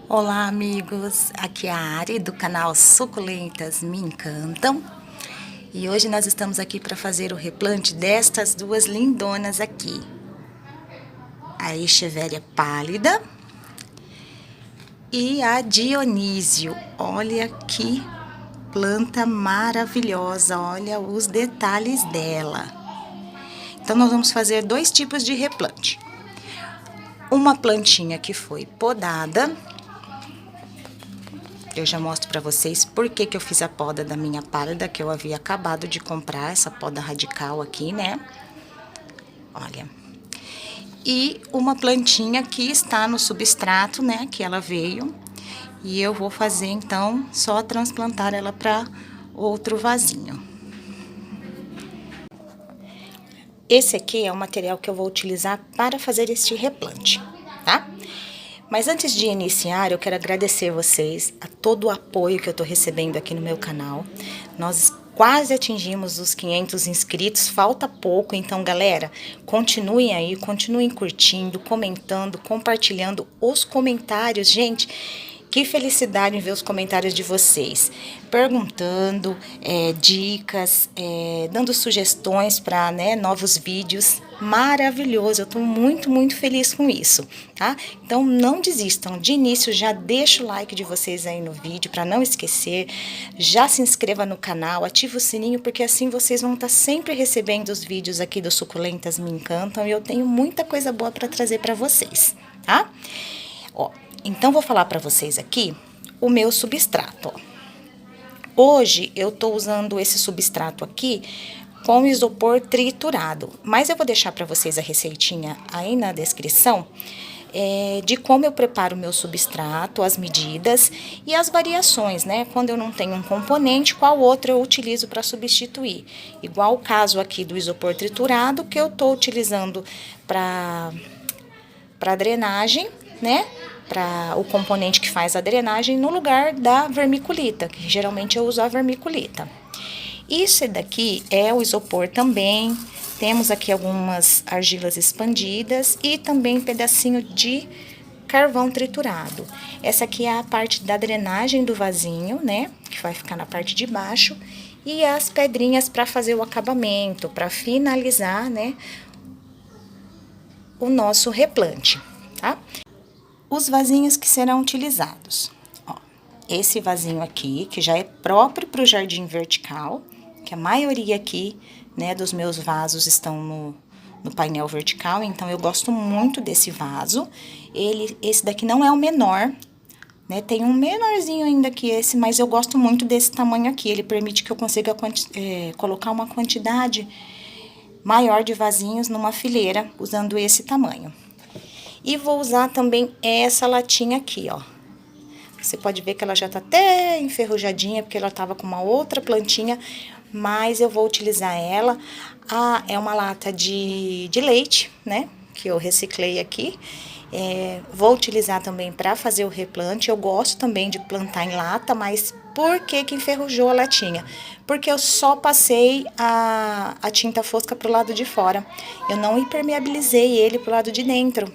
Olá, amigos! Aqui é a Ari do canal Suculentas Me Encantam e hoje nós estamos aqui para fazer o replante destas duas lindonas aqui, a Echeveria pálida e a Dionísio. Olha que planta maravilhosa, olha os detalhes dela. Então nós vamos fazer dois tipos de replante. Uma plantinha que foi podada. Eu já mostro pra vocês por que eu fiz a poda da minha pálida, que eu havia acabado de comprar, essa poda radical aqui, né? Olha. E uma plantinha que está no substrato, né? Que ela veio. E eu vou fazer, então, só transplantar ela para outro vasinho. Esse aqui é o material que eu vou utilizar para fazer este replante, tá? Mas antes de iniciar, eu quero agradecer vocês a todo o apoio que eu tô recebendo aqui no meu canal. Nós quase atingimos os 500 inscritos, falta pouco, então galera, continuem aí, continuem curtindo, comentando, compartilhando os comentários, gente. Que felicidade em ver os comentários de vocês, perguntando dicas, dando sugestões para novos vídeos. Maravilhoso, eu tô muito feliz com isso, tá? Então não desistam, de início já deixa o like de vocês aí no vídeo para não esquecer, já se inscreva no canal, ativa o sininho porque assim vocês vão estar sempre recebendo os vídeos aqui do Suculentas Me Encantam e eu tenho muita coisa boa para trazer para vocês, tá? Ó, então vou falar para vocês aqui o meu substrato, ó. Hoje eu tô usando esse substrato aqui com isopor triturado, mas eu vou deixar para vocês a receitinha aí na descrição de como eu preparo o meu substrato, as medidas e as variações, né? Quando eu não tenho um componente, qual outro eu utilizo para substituir. Igual o caso aqui do isopor triturado, que eu tô utilizando para drenagem, né? Para o componente que faz a drenagem no lugar da vermiculita, que geralmente eu uso a vermiculita. Isso daqui é o isopor também, temos aqui algumas argilas expandidas e também um pedacinho de carvão triturado. Essa aqui é a parte da drenagem do vasinho, né, que vai ficar na parte de baixo, e as pedrinhas para fazer o acabamento, para finalizar, né, o nosso replante, tá? Os vasinhos que serão utilizados, ó, esse vasinho aqui, que já é próprio para o jardim vertical, que a maioria aqui, né, dos meus vasos estão no painel vertical, então eu gosto muito desse vaso. Esse daqui não é o menor, né, tem um menorzinho ainda que esse, mas eu gosto muito desse tamanho aqui, ele permite que eu consiga colocar uma quantidade maior de vasinhos numa fileira, usando esse tamanho. E vou usar também essa latinha aqui, ó. Você pode ver que ela já tá até enferrujadinha, porque ela tava com uma outra plantinha, mas eu vou utilizar ela. É uma lata de leite, né, que eu reciclei aqui. Vou utilizar também para fazer o replante. Eu gosto também de plantar em lata, mas por que que enferrujou a latinha? Porque eu só passei a tinta fosca pro lado de fora. Eu não impermeabilizei ele pro lado de dentro.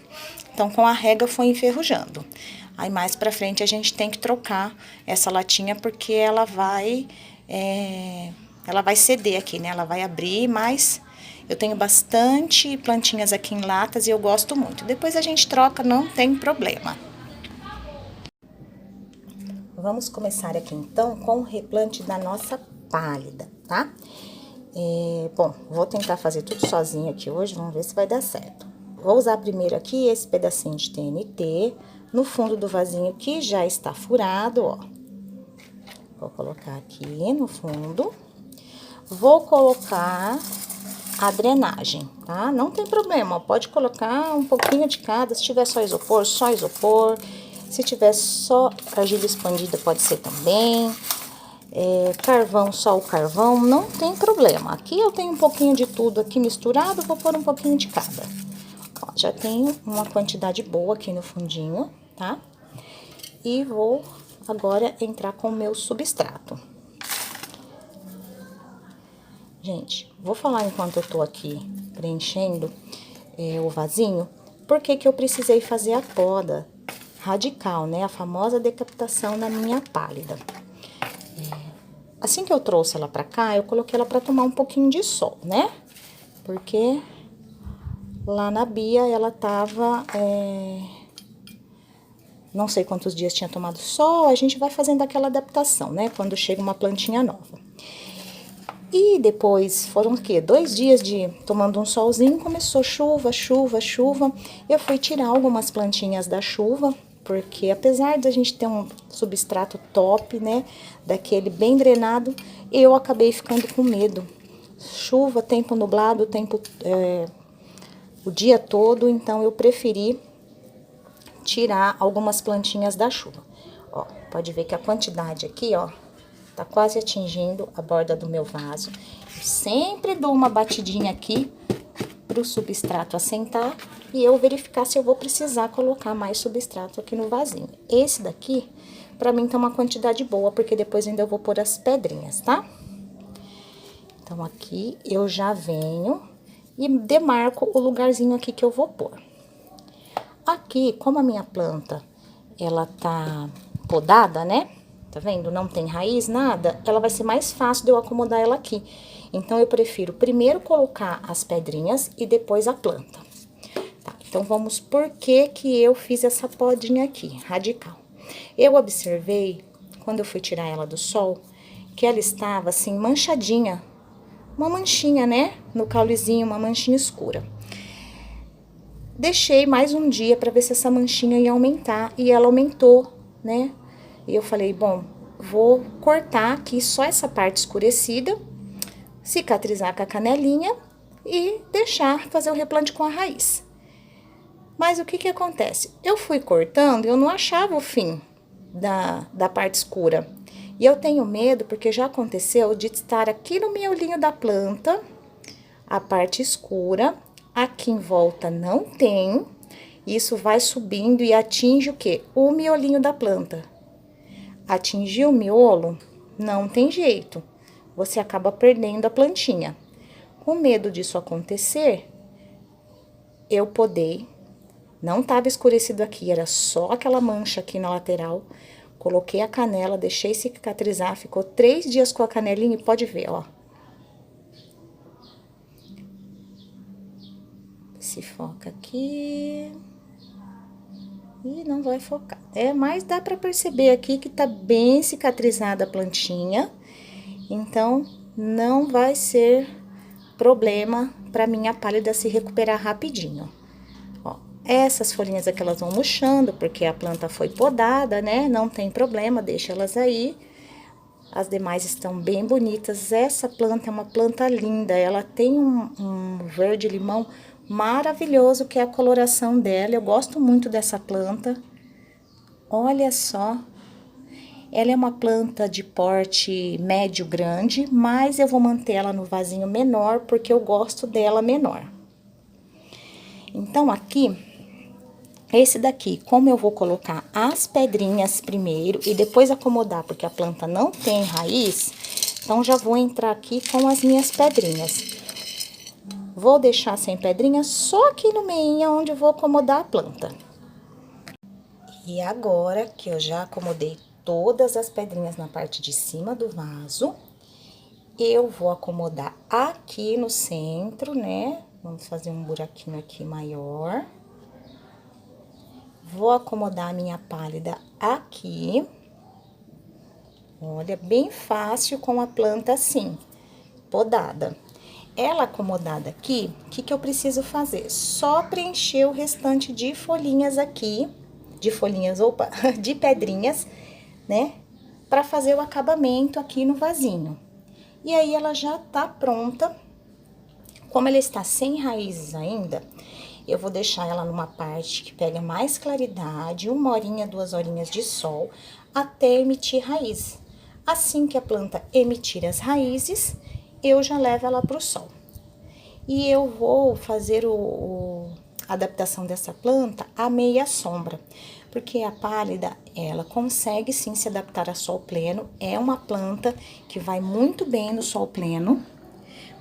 Então, com a rega foi enferrujando. Aí, mais pra frente, a gente tem que trocar essa latinha, porque ela vai ceder aqui, né? Ela vai abrir, mas eu tenho bastante plantinhas aqui em latas e eu gosto muito. Depois a gente troca, não tem problema. Vamos começar aqui, então, com o replante da nossa pálida, tá? Bom, vou tentar fazer tudo sozinho aqui hoje, vamos ver se vai dar certo. Vou usar primeiro aqui esse pedacinho de TNT no fundo do vasinho que já está furado, ó. Vou colocar aqui no fundo. Vou colocar a drenagem, tá? Não tem problema, ó, pode colocar um pouquinho de cada. Se tiver só isopor, só isopor. Se tiver só argila expandida, pode ser também. Carvão, só o carvão, não tem problema. Aqui eu tenho um pouquinho de tudo aqui misturado, vou pôr um pouquinho de cada. Ó, já tenho uma quantidade boa aqui no fundinho, tá? E vou agora entrar com o meu substrato. Gente, vou falar enquanto eu tô aqui preenchendo o vasinho, por que que eu precisei fazer a poda radical, né? A famosa decapitação na minha pálida. Assim que eu trouxe ela pra cá, eu coloquei ela pra tomar um pouquinho de sol, né? Porque lá na Bia ela tava, não sei quantos dias tinha tomado sol, a gente vai fazendo aquela adaptação, né? Quando chega uma plantinha nova. E depois, foram o quê? 2 dias de tomando um solzinho, começou chuva, chuva, chuva. Eu fui tirar algumas plantinhas da chuva, porque apesar de a gente ter um substrato top, né, daquele bem drenado, eu acabei ficando com medo. Chuva, tempo nublado, o dia todo, então eu preferi tirar algumas plantinhas da chuva. Ó, pode ver que a quantidade aqui, ó, tá quase atingindo a borda do meu vaso. Eu sempre dou uma batidinha aqui pro substrato assentar e eu verificar se eu vou precisar colocar mais substrato aqui no vasinho. Esse daqui, pra mim, tá uma quantidade boa, porque depois ainda eu vou pôr as pedrinhas, tá? Então, aqui eu já venho e demarco o lugarzinho aqui que eu vou pôr. Aqui, como a minha planta, ela tá podada, né? Tá vendo? Não tem raiz, nada. Ela vai ser mais fácil de eu acomodar ela aqui. Então, eu prefiro primeiro colocar as pedrinhas e depois a planta. Tá, então, vamos por que eu fiz essa podinha aqui, radical. Eu observei, quando eu fui tirar ela do sol, que ela estava assim, manchadinha. Uma manchinha, né? No caulezinho, uma manchinha escura. Deixei mais um dia pra ver se essa manchinha ia aumentar. E ela aumentou, né? E eu falei, bom, vou cortar aqui só essa parte escurecida, cicatrizar com a canelinha e deixar fazer o replante com a raiz. Mas o que que acontece? Eu fui cortando e eu não achava o fim da parte escura. E eu tenho medo porque já aconteceu de estar aqui no miolinho da planta, a parte escura, aqui em volta não tem, isso vai subindo e atinge o quê? O miolinho da planta. Atingir o miolo, não tem jeito, você acaba perdendo a plantinha. Com medo disso acontecer, eu podei, não estava escurecido aqui, era só aquela mancha aqui na lateral, coloquei a canela, deixei cicatrizar, ficou 3 dias com a canelinha e pode ver, ó. Se foca aqui... E não vai focar. Mas dá pra perceber aqui que tá bem cicatrizada a plantinha. Então, não vai ser problema pra minha pálida se recuperar rapidinho. Ó, essas folhinhas aqui, elas vão murchando, porque a planta foi podada, né? Não tem problema, deixa elas aí. As demais estão bem bonitas. Essa planta é uma planta linda. Ela tem um verde-limão maravilhoso, que é a coloração dela. Eu gosto muito dessa planta. Olha só. Ela é uma planta de porte médio grande, mas eu vou manter ela no vasinho menor, porque eu gosto dela menor. Então, aqui, esse daqui, como eu vou colocar as pedrinhas primeiro e depois acomodar, porque a planta não tem raiz, então já vou entrar aqui com as minhas pedrinhas. Vou deixar sem pedrinha só aqui no meio, onde eu vou acomodar a planta. E agora que eu já acomodei todas as pedrinhas na parte de cima do vaso, eu vou acomodar aqui no centro, né? Vamos fazer um buraquinho aqui maior. Vou acomodar a minha pálida aqui. Olha, bem fácil com a planta assim, podada. Ela acomodada aqui, o que eu preciso fazer? Só preencher o restante de folhinhas aqui, de pedrinhas, né? Pra fazer o acabamento aqui no vasinho. E aí, ela já tá pronta. Como ela está sem raízes ainda, eu vou deixar ela numa parte que pega mais claridade, 1 horinha, 2 horinhas de sol, até emitir raiz. Assim que a planta emitir as raízes, eu já levo ela pro sol. E eu vou fazer a adaptação dessa planta à meia sombra, porque a pálida, ela consegue sim se adaptar a sol pleno, é uma planta que vai muito bem no sol pleno,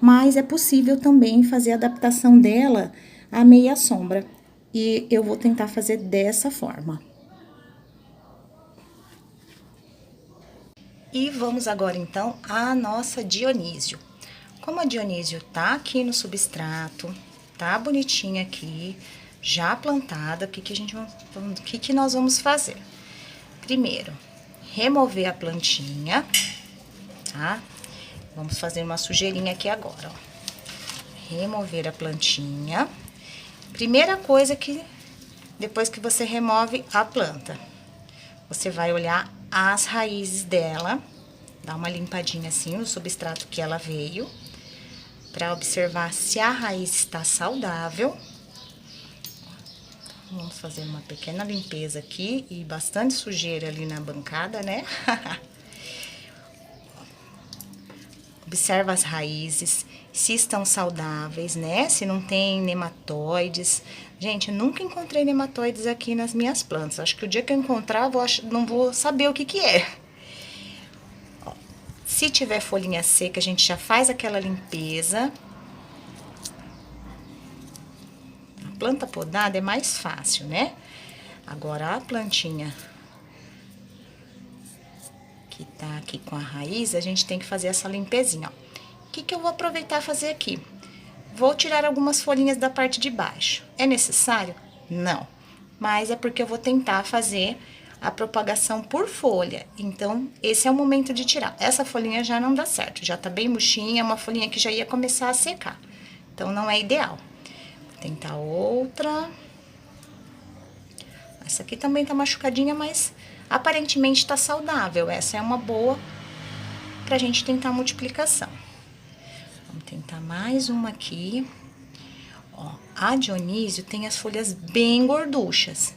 mas é possível também fazer a adaptação dela à meia sombra, e eu vou tentar fazer dessa forma. E vamos agora, então, à nossa Dionísio. Como a Dionísio tá aqui no substrato, tá bonitinha aqui, já plantada, o que nós vamos fazer? Primeiro, remover a plantinha, tá? Vamos fazer uma sujeirinha aqui agora, ó. Remover a plantinha. Primeira coisa que, depois que você remove a planta, você vai olhar as raízes dela, dar uma limpadinha assim no substrato que ela veio, para observar se a raiz está saudável. Vamos fazer uma pequena limpeza aqui e bastante sujeira ali na bancada, né? Observa as raízes, se estão saudáveis, né? Se não tem nematóides. Gente, eu nunca encontrei nematóides aqui nas minhas plantas. Acho que o dia que eu encontrar, não vou saber o que é. Ó, se tiver folhinha seca, a gente já faz aquela limpeza. A planta podada é mais fácil, né? Agora, a plantinha que tá aqui com a raiz, a gente tem que fazer essa limpezinha, ó. O que eu vou aproveitar fazer aqui? Vou tirar algumas folhinhas da parte de baixo. É necessário? Não. Mas é porque eu vou tentar fazer a propagação por folha. Então, esse é o momento de tirar. Essa folhinha já não dá certo, já tá bem murchinha, é uma folhinha que já ia começar a secar. Então, não é ideal. Vou tentar outra. Essa aqui também tá machucadinha, mas aparentemente tá saudável. Essa é uma boa pra gente tentar a multiplicação. Vamos tentar mais uma aqui. Ó, a Dionísio tem as folhas bem gorduchas.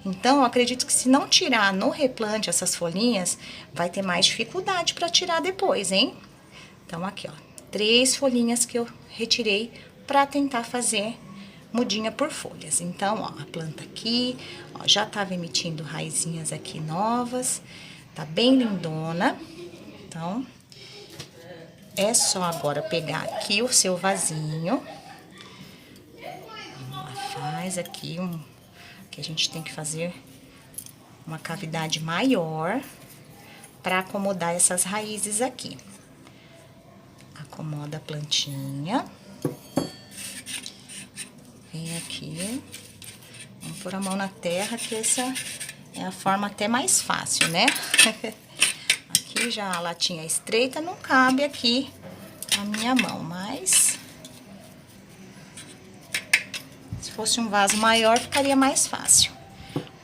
Então, eu acredito que se não tirar no replante essas folhinhas, vai ter mais dificuldade pra tirar depois, hein? Então, aqui, ó, 3 folhinhas que eu retirei pra tentar fazer mudinha por folhas. Então, ó, a planta aqui, ó, já tava emitindo raizinhas aqui novas, tá bem lindona. Então, é só agora pegar aqui o seu vasinho. Faz aqui que a gente tem que fazer uma cavidade maior para acomodar essas raízes aqui. Acomoda a plantinha. Vem aqui. Vamos pôr a mão na terra, que essa é a forma até mais fácil, né? Aqui já a latinha estreita, não cabe aqui a minha mão, mas se fosse um vaso maior, ficaria mais fácil.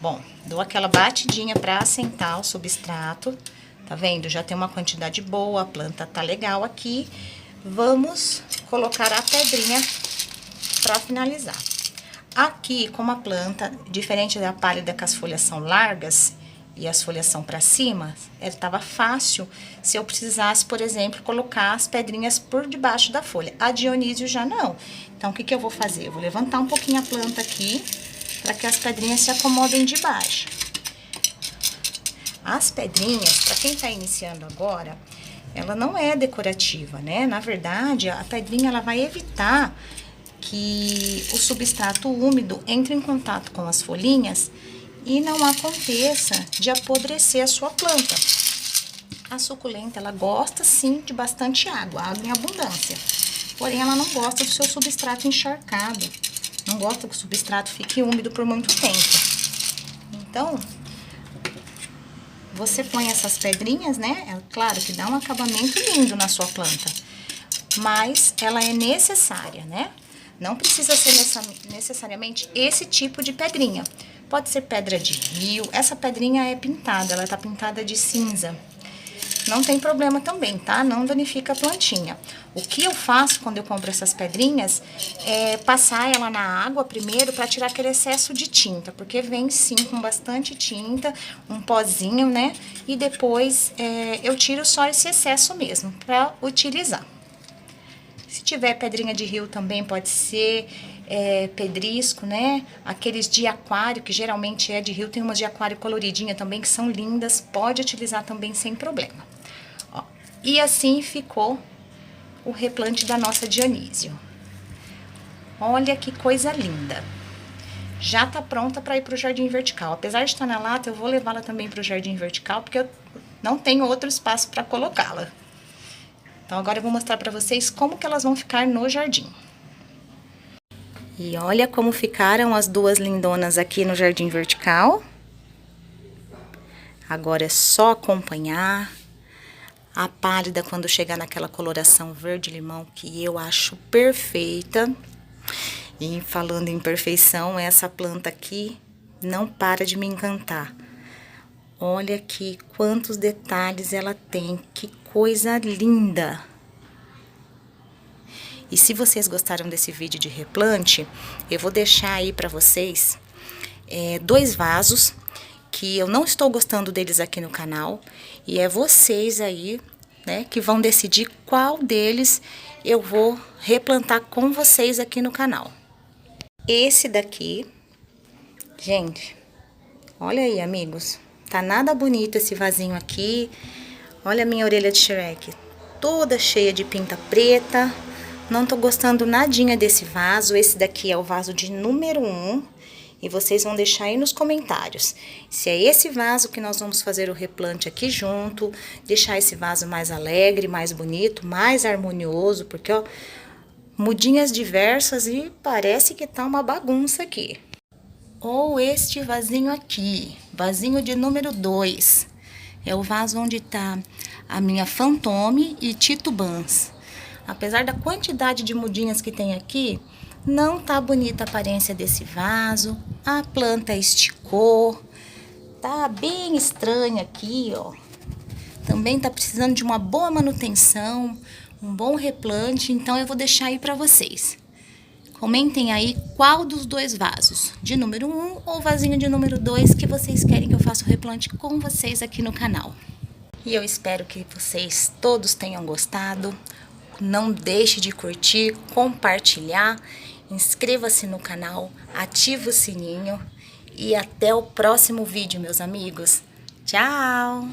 Bom, dou aquela batidinha para assentar o substrato, tá vendo? Já tem uma quantidade boa, a planta tá legal aqui. Vamos colocar a pedrinha para finalizar. Aqui, como a planta, diferente da pálida, que as folhas são largas e as folhas são para cima, estava fácil se eu precisasse, por exemplo, colocar as pedrinhas por debaixo da folha. A Dionísio já não. Então, o que eu vou fazer? Eu vou levantar um pouquinho a planta aqui, para que as pedrinhas se acomodem debaixo. As pedrinhas, para quem tá iniciando agora, ela não é decorativa, né? Na verdade, a pedrinha, ela vai evitar que o substrato úmido entre em contato com as folhinhas e não aconteça de apodrecer a sua planta. A suculenta, ela gosta sim de bastante água, água em abundância. Porém, ela não gosta do seu substrato encharcado. Não gosta que o substrato fique úmido por muito tempo. Então, você põe essas pedrinhas, né? É claro que dá um acabamento lindo na sua planta. Mas ela é necessária, né? Não precisa ser necessariamente esse tipo de pedrinha. Pode ser pedra de rio. Essa pedrinha é pintada, ela tá pintada de cinza. Não tem problema também, tá? Não danifica a plantinha. O que eu faço quando eu compro essas pedrinhas é passar ela na água primeiro para tirar aquele excesso de tinta, porque vem sim com bastante tinta, um pozinho, né? E depois eu tiro só esse excesso mesmo para utilizar. Se tiver pedrinha de rio também pode ser, pedrisco, né? Aqueles de aquário, que geralmente é de rio, tem umas de aquário coloridinha também, que são lindas, pode utilizar também sem problema. Ó, e assim ficou o replante da nossa Dionísio. Olha que coisa linda. Já tá pronta para ir pro jardim vertical. Apesar de estar na lata, eu vou levá-la também pro jardim vertical, porque não tenho outro espaço para colocá-la. Então agora eu vou mostrar para vocês como que elas vão ficar no jardim. E olha como ficaram as duas lindonas aqui no jardim vertical. Agora é só acompanhar. A pálida quando chegar naquela coloração verde-limão que eu acho perfeita. E falando em perfeição, essa planta aqui não para de me encantar. Olha aqui quantos detalhes ela tem, que coisa linda! E se vocês gostaram desse vídeo de replante, eu vou deixar aí para vocês 2 vasos que eu não estou gostando deles aqui no canal. E é vocês aí, né, que vão decidir qual deles eu vou replantar com vocês aqui no canal. Esse daqui, gente, olha aí, amigos. Tá nada bonito esse vasinho aqui. Olha a minha orelha de Shrek, toda cheia de pinta preta. Não tô gostando nadinha desse vaso. Esse daqui é o vaso de número 1. E vocês vão deixar aí nos comentários se é esse vaso que nós vamos fazer o replante aqui junto. Deixar esse vaso mais alegre, mais bonito, mais harmonioso. Porque, ó, mudinhas diversas e parece que tá uma bagunça aqui. Ou este vasinho aqui, vasinho de número 2. É o vaso onde tá a minha Fantôme e Titubãs. Apesar da quantidade de mudinhas que tem aqui, não tá bonita a aparência desse vaso. A planta esticou, tá bem estranha aqui, ó. Também tá precisando de uma boa manutenção, um bom replante, então eu vou deixar aí pra vocês. Comentem aí qual dos 2 vasos, de número 1 ou vasinho de número 2, que vocês querem que eu faça o replante com vocês aqui no canal. E eu espero que vocês todos tenham gostado. Não deixe de curtir, compartilhar, inscreva-se no canal, ative o sininho e até o próximo vídeo, meus amigos. Tchau!